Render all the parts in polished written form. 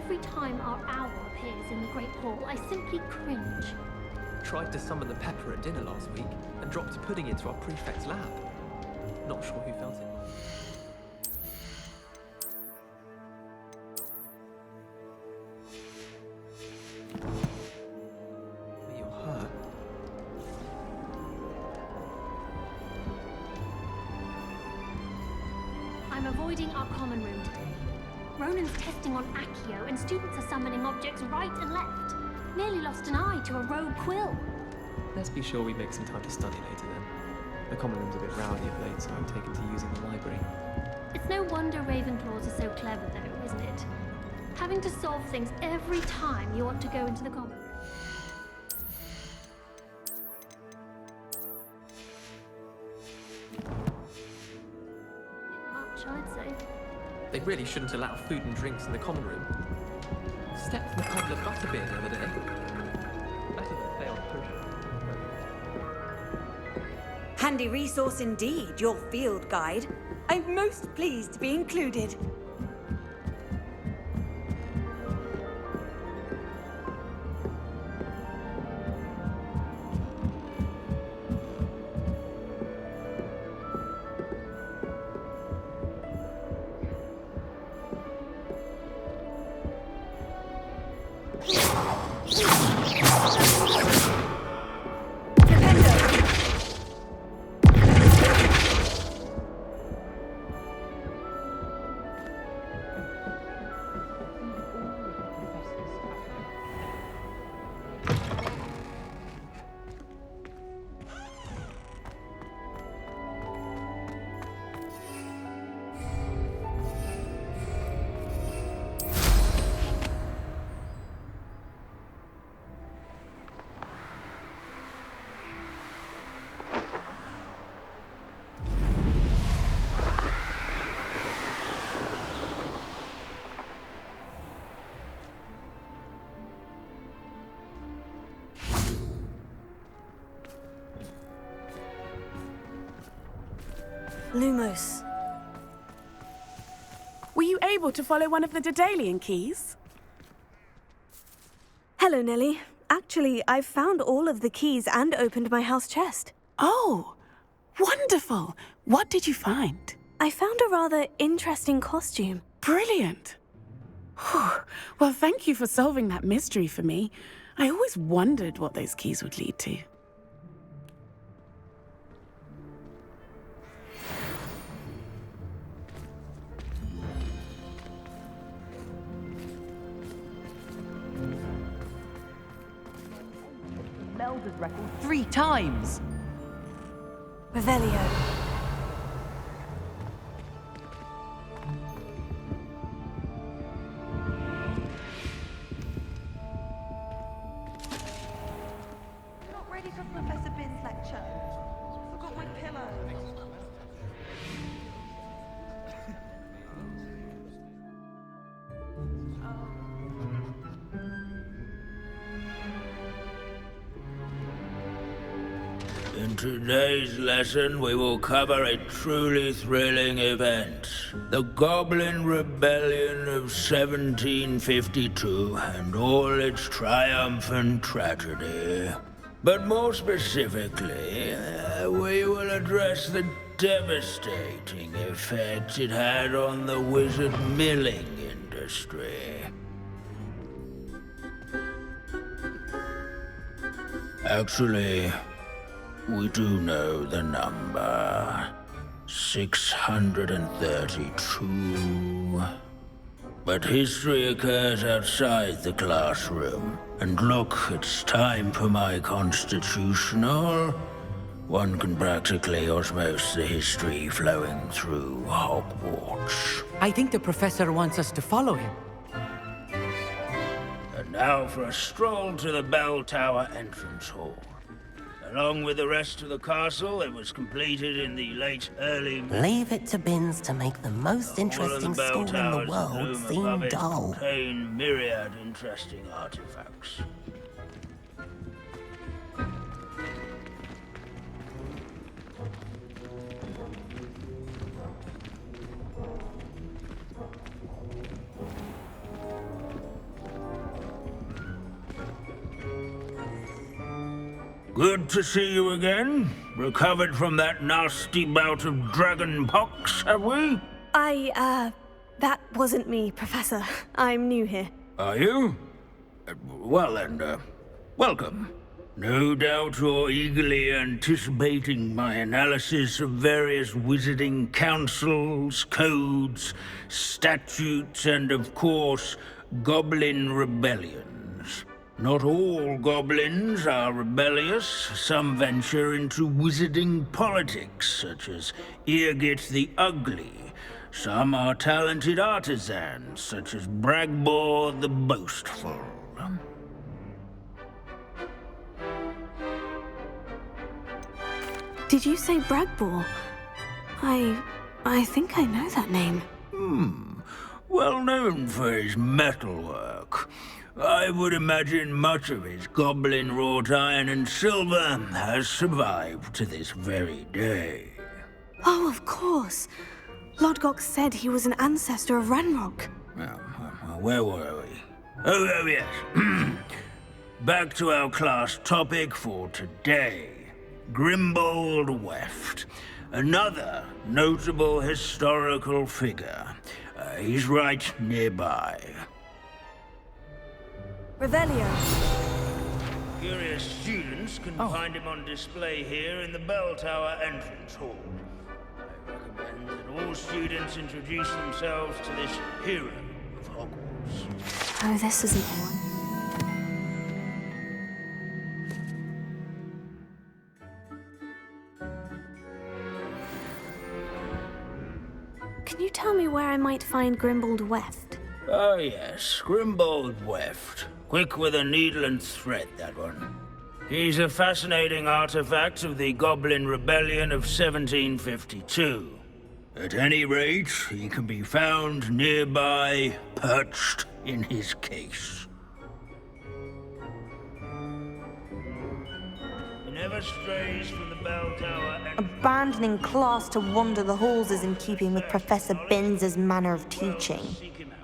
every time our owl appears in the Great Hall, I simply cringe. Tried to summon the pepper at dinner last week and dropped a pudding into our prefect's lab. Not sure who felt it. You're hurt. I'm avoiding our common room today. Ronan's testing on Accio, and students are summoning objects right and left. Nearly lost an eye to a rogue quill. Let's be sure we make some time to study later then. The common room's a bit rowdy of late, so I'm taken to using the library. It's no wonder Ravenclaws are so clever, though, isn't it? Having to solve things every time you want to go into the common room. Much, I'd say. They really shouldn't allow food and drinks in the common room. Stepped the cobbler butterbeer the other day. Better than failed potion. Handy resource indeed, your field guide. I'm most pleased to be included. Lumos. Were you able to follow one of the Daedalian keys? Hello, Nellie. Actually, I've found all of the keys and opened my house chest. Oh, wonderful. What did you find? I found a rather interesting costume. Brilliant. Whew. Well, thank you for solving that mystery for me. I always wondered what those keys would lead to. Melda's record 3 times. Revelio. Not ready for Professor Bin's lecture. Forgot my pillow. In today's lesson, we will cover a truly thrilling event. The Goblin Rebellion of 1752 and all its triumphant tragedy. But more specifically, we will address the devastating effect it had on the wizard milling industry. Actually, we do know the number. 632. But history occurs outside the classroom. And look, it's time for my constitutional. One can practically osmose the history flowing through Hogwarts. I think the professor wants us to follow him. And now for a stroll to the bell tower entrance hall. Along with the rest of the castle, it was completed in the early... Leave it to Binns to make the most interesting school in the world seem dull. Contain myriad interesting artifacts. Good to see you again. Recovered from that nasty bout of dragon pox, have we? That wasn't me, Professor. I'm new here. Are you? Well then, welcome. No doubt you're eagerly anticipating my analysis of various wizarding councils, codes, statutes, and of course, goblin rebellions. Not all goblins are rebellious. Some venture into wizarding politics, such as Eargit the Ugly. Some are talented artisans, such as Bragbor the Boastful. Did you say Bragbor? I think I know that name. Well known for his metalwork. I would imagine much of his goblin wrought iron and silver has survived to this very day. Oh, of course. Lodgok said he was an ancestor of Ranrock. Well, where were we? Oh yes. Back to our class topic for today. Grimbold Weft. Another notable historical figure. He's right nearby. Revelio. Curious students can find him on display here in the Bell Tower entrance hall. I recommend that all students introduce themselves to this hero of Hogwarts. Oh, this isn't the one. Can you tell me where I might find Grimbold Weft? Ah yes, Grimbold Weft. Quick with a needle and thread, that one. He's a fascinating artifact of the Goblin Rebellion of 1752. At any rate, he can be found nearby, perched in his case. He never strays from the bell tower and... Abandoning class to wander the halls is in keeping with Professor Binns' manner of teaching. Seek him out.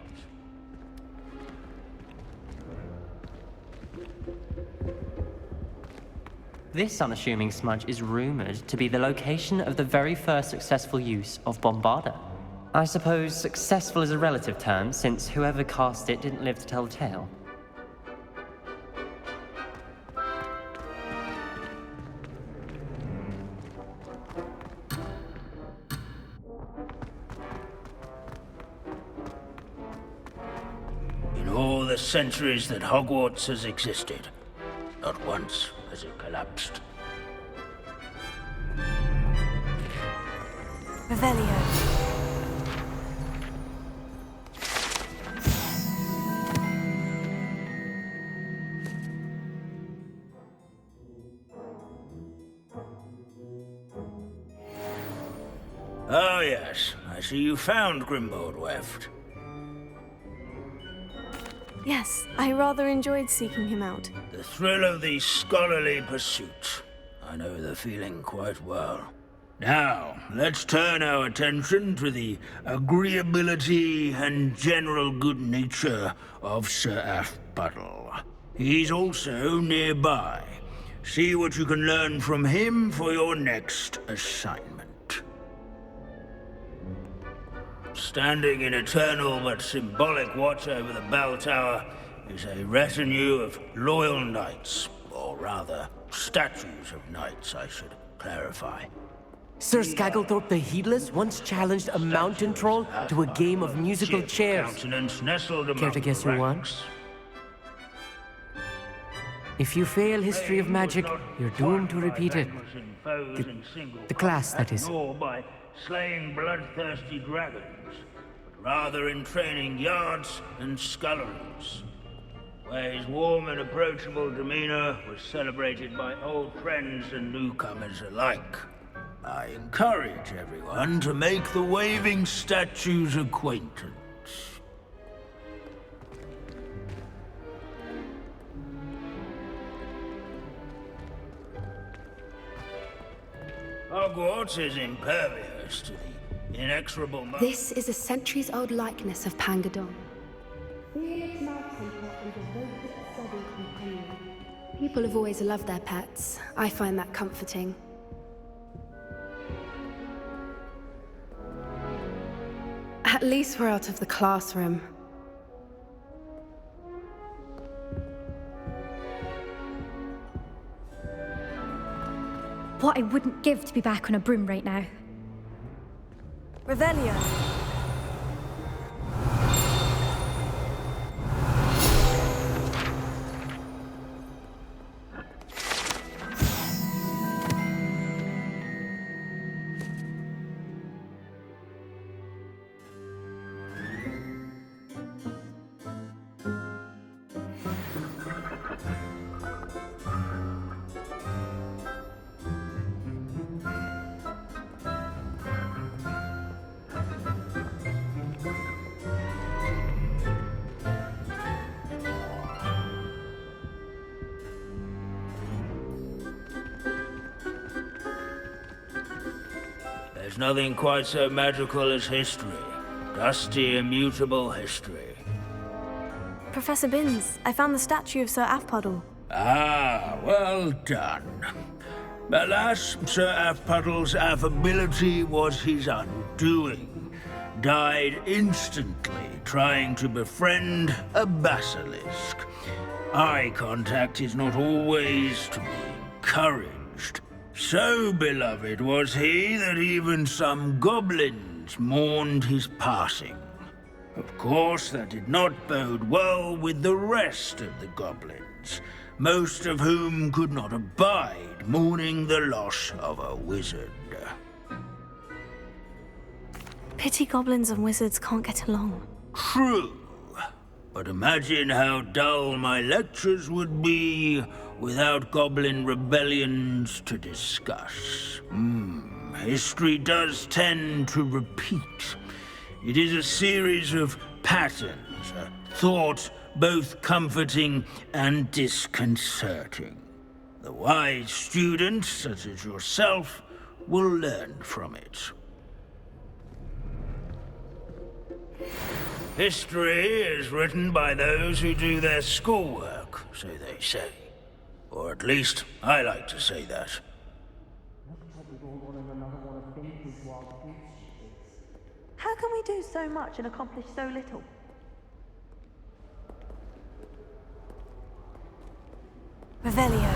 This unassuming smudge is rumored to be the location of the very first successful use of Bombarda. I suppose successful is a relative term, since whoever cast it didn't live to tell the tale. In all the centuries that Hogwarts has existed, not once has it collapsed. Revelio. Oh yes, I see you found Grimbold Weft. Yes, I rather enjoyed seeking him out. The thrill of the scholarly pursuit. I know the feeling quite well. Now, let's turn our attention to the agreeability and general good nature of Sir Ashbuttle. He's also nearby. See what you can learn from him for your next assignment. Standing in eternal but symbolic watch over the bell tower is a retinue of loyal knights, or rather, statues of knights, I should clarify. Sir Skagglethorpe the Heedless once challenged a mountain troll to a game of musical chairs. Care to guess who won? If you fail history of magic, you're doomed to repeat it. The class, that is. By slaying bloodthirsty dragons, but rather in training yards and sculleries, where his warm and approachable demeanor was celebrated by old friends and newcomers alike. I encourage everyone to make the waving statue's acquaintance. Hogwarts is impervious to the inexorable... This is a centuries-old likeness of Pangadon. People have always loved their pets. I find that comforting. At least we're out of the classroom. What I wouldn't give to be back on a broom right now. Revelio. There's nothing quite so magical as history. Dusty, immutable history. Professor Binns, I found the statue of Sir Afpuddle. Ah, well done. Alas, Sir Afpuddle's affability was his undoing. Died instantly trying to befriend a basilisk. Eye contact is not always to be encouraged. So beloved was he that even some goblins mourned his passing. Of course, that did not bode well with the rest of the goblins, most of whom could not abide mourning the loss of a wizard. Pity goblins and wizards can't get along. True. But imagine how dull my lectures would be without goblin rebellions to discuss. History does tend to repeat. It is a series of patterns, a thought both comforting and disconcerting. The wise student, such as yourself, will learn from it. History is written by those who do their schoolwork, so they say. Or at least, I like to say that. How can we do so much and accomplish so little? Revelio.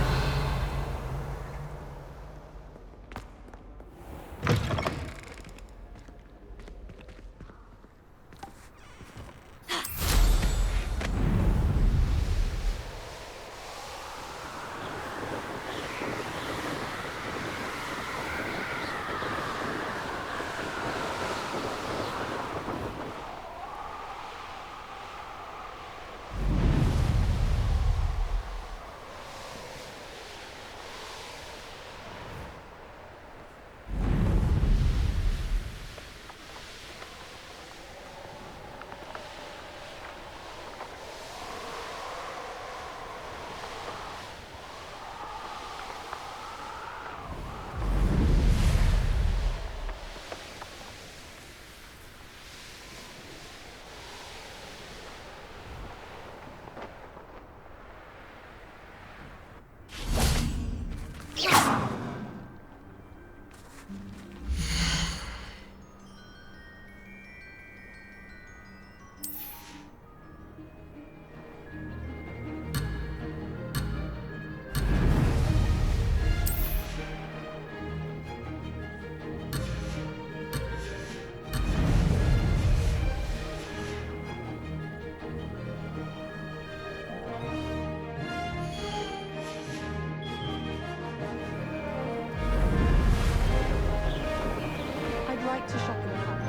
To shop in the park.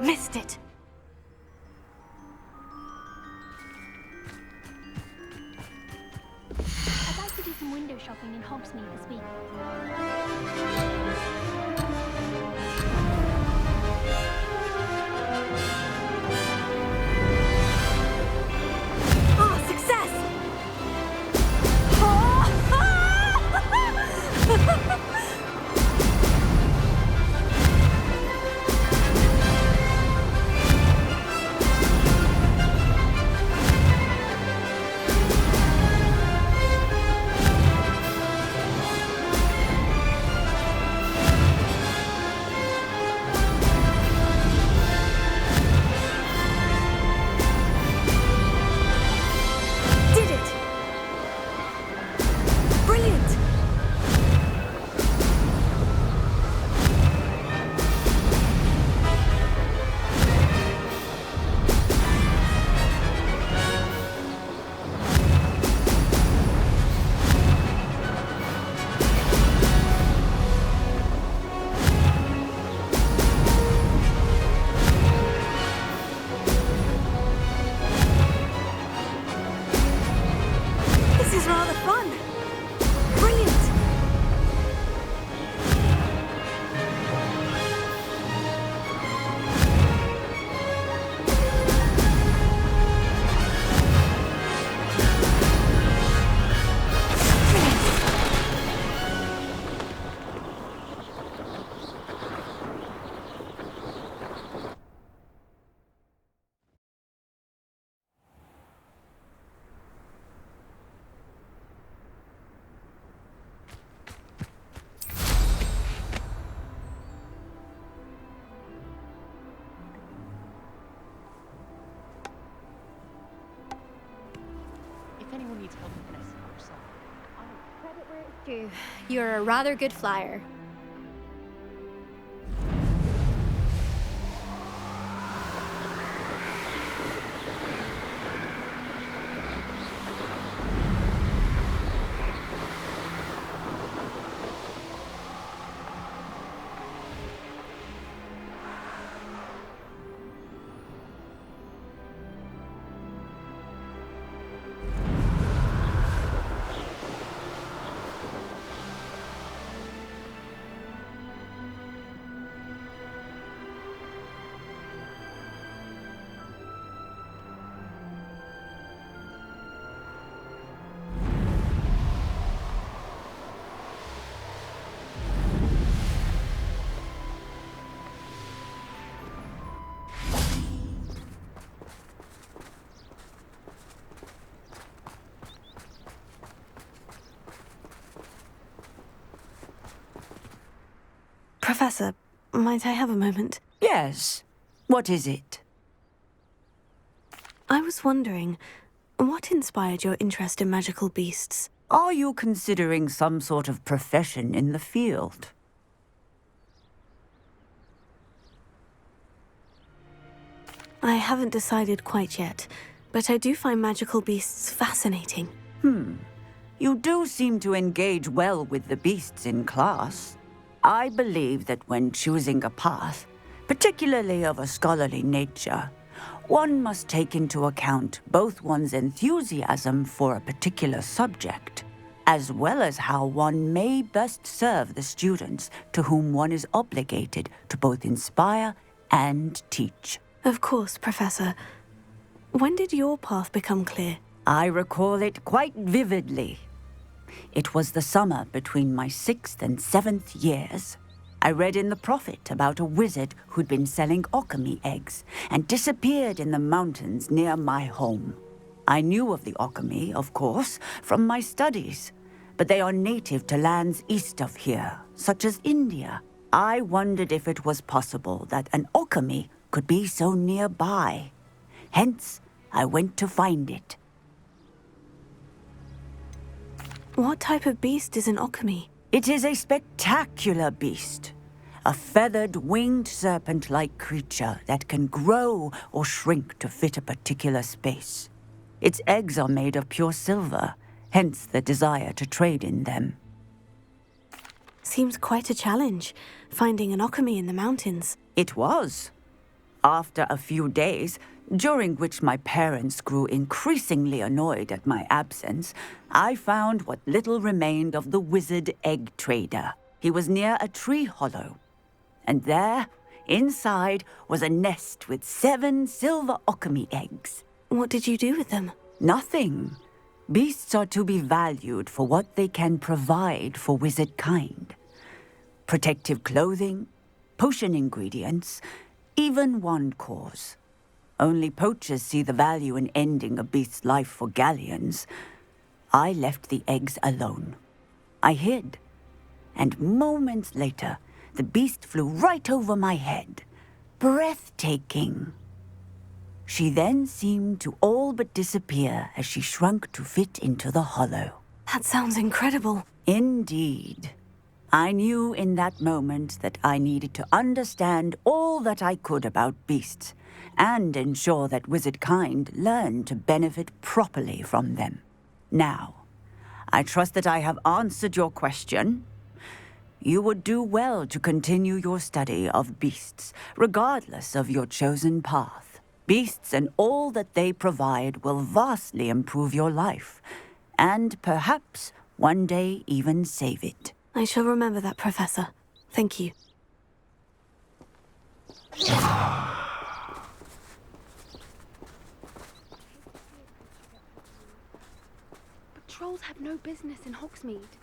Missed it. I'd like to do some window shopping in Hogsmeade this week. You're a rather good flyer. Professor, might I have a moment? Yes. What is it? I was wondering, what inspired your interest in magical beasts? Are you considering some sort of profession in the field? I haven't decided quite yet, but I do find magical beasts fascinating. You do seem to engage well with the beasts in class. I believe that when choosing a path, particularly of a scholarly nature, one must take into account both one's enthusiasm for a particular subject, as well as how one may best serve the students to whom one is obligated to both inspire and teach. Of course, Professor. When did your path become clear? I recall it quite vividly. It was the summer between my 6th and 7th years. I read in the Prophet about a wizard who'd been selling alchemy eggs and disappeared in the mountains near my home. I knew of the alchemy, of course, from my studies, but they are native to lands east of here, such as India. I wondered if it was possible that an alchemy could be so nearby. Hence, I went to find it. What type of beast is an alchemy? It is a spectacular beast. A feathered, winged serpent-like creature that can grow or shrink to fit a particular space. Its eggs are made of pure silver, hence the desire to trade in them. Seems quite a challenge, finding an alchemy in the mountains. It was. After a few days, during which my parents grew increasingly annoyed at my absence, I found what little remained of the wizard egg trader. He was near a tree hollow, and there, inside, was a nest with 7 silver alchemy eggs. What did you do with them? Nothing. Beasts are to be valued for what they can provide for wizard kind. Protective clothing, potion ingredients, even wand cores. Only poachers see the value in ending a beast's life for galleons. I left the eggs alone. I hid, and moments later, the beast flew right over my head. Breathtaking. She then seemed to all but disappear as she shrunk to fit into the hollow. That sounds incredible. Indeed. I knew in that moment that I needed to understand all that I could about beasts and ensure that wizard kind learned to benefit properly from them. Now, I trust that I have answered your question. You would do well to continue your study of beasts, regardless of your chosen path. Beasts and all that they provide will vastly improve your life, and perhaps one day even save it. I shall remember that, Professor. Thank you. But trolls have no business in Hogsmeade.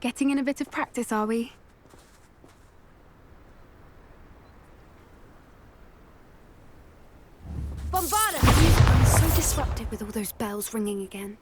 Getting in a bit of practice, are we? Bombarda! I'm so disrupted with all those bells ringing again.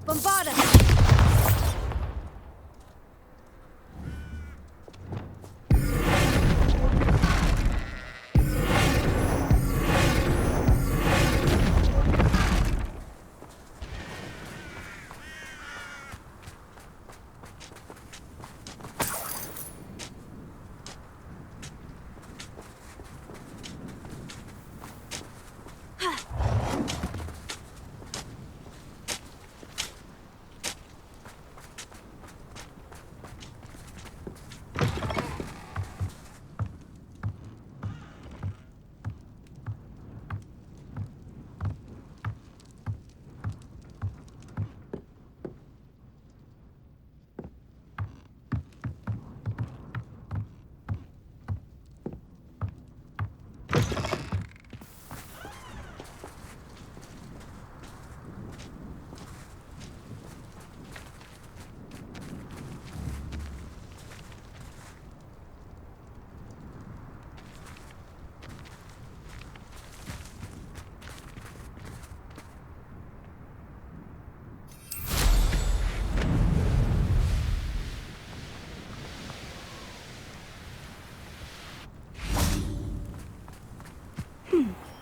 Bombarda!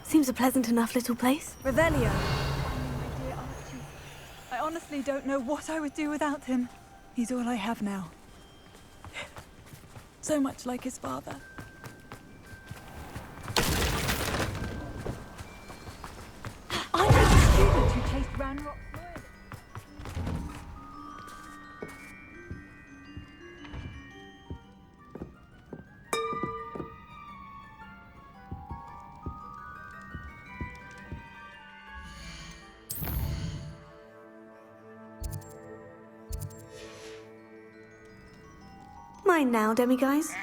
Seems a pleasant enough little place. Revelio. My dear Archie. I honestly don't know what I would do without him. He's all I have now. So much like his father. I was the student who chased Ranrock's loyalists. fine now, demiguise?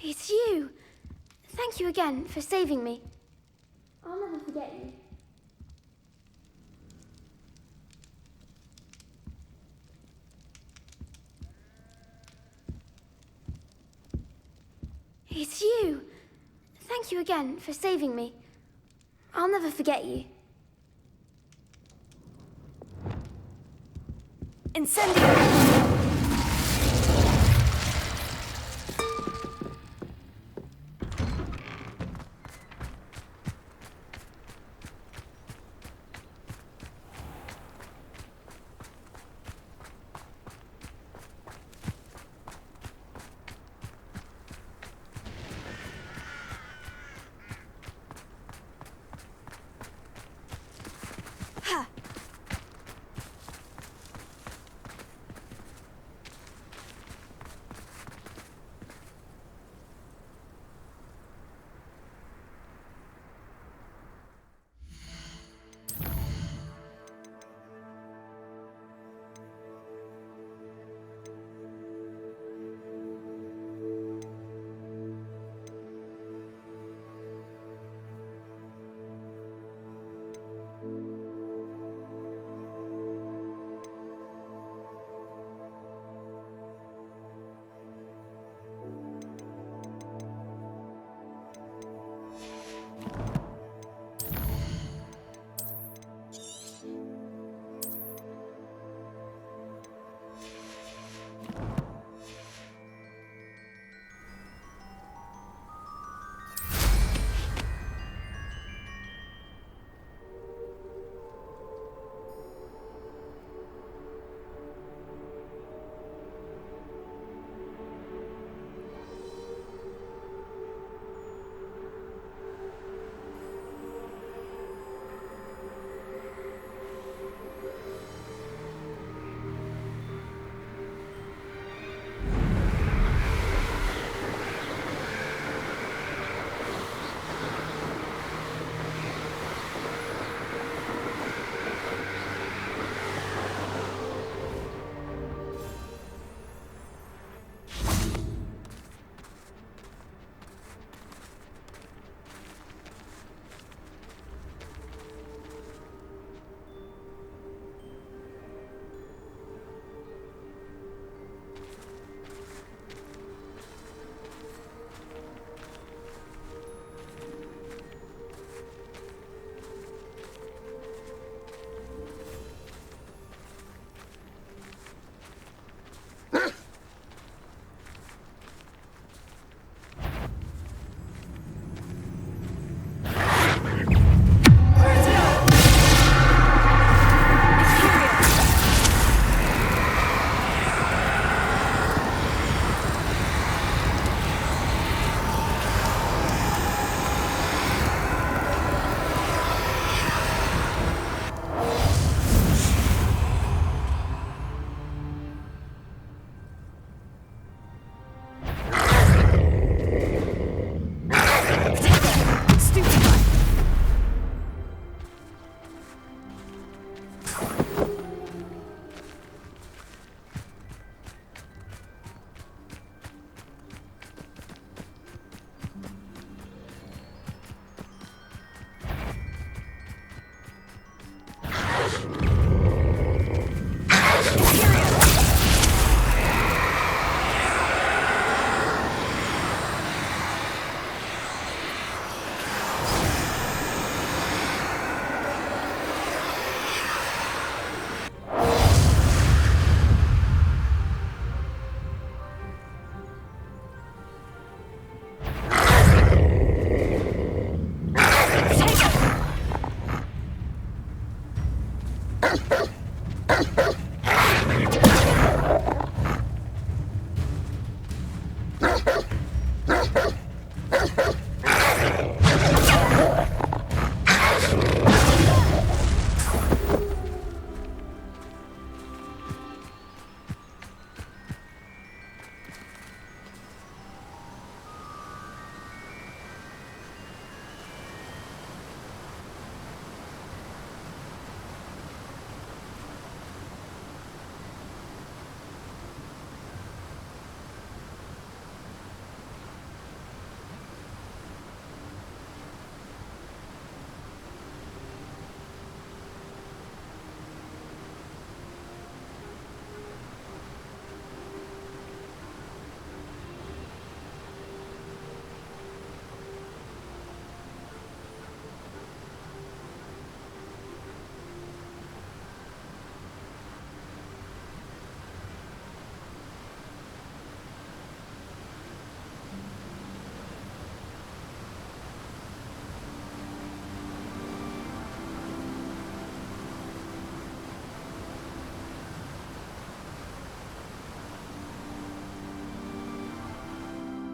It's you! Thank you again for saving me. I'll never forget you. It's you! Thank you again for saving me. I'll never forget you. Incendio!